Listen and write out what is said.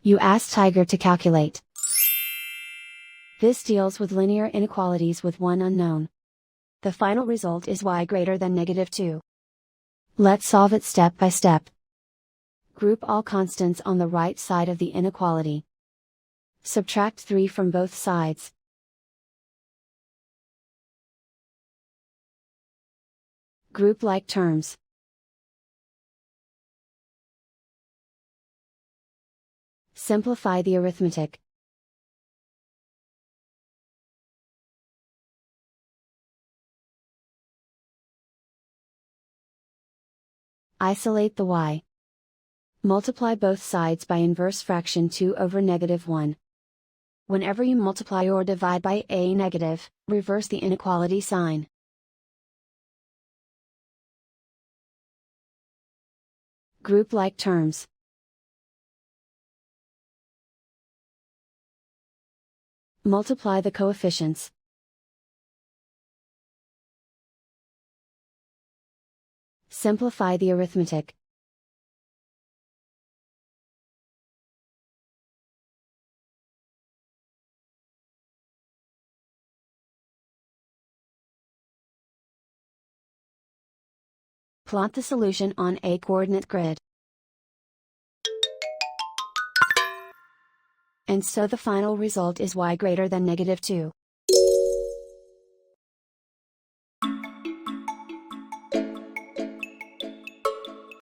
You ask Tiger to calculate. This deals with linear inequalities with one unknown. The final result is y greater than -2. Let's solve it step by step. Group all constants on the right side of the inequality. Subtract 3 from both sides. Group like terms. Simplify the arithmetic. Isolate the y. Multiply both sides by inverse fraction 2 over -1. Whenever you multiply or divide by a negative, reverse the inequality sign. Group like terms. Multiply the coefficients. Simplify the arithmetic. Plot the solution on a coordinate grid. And so the final result is y greater than -2.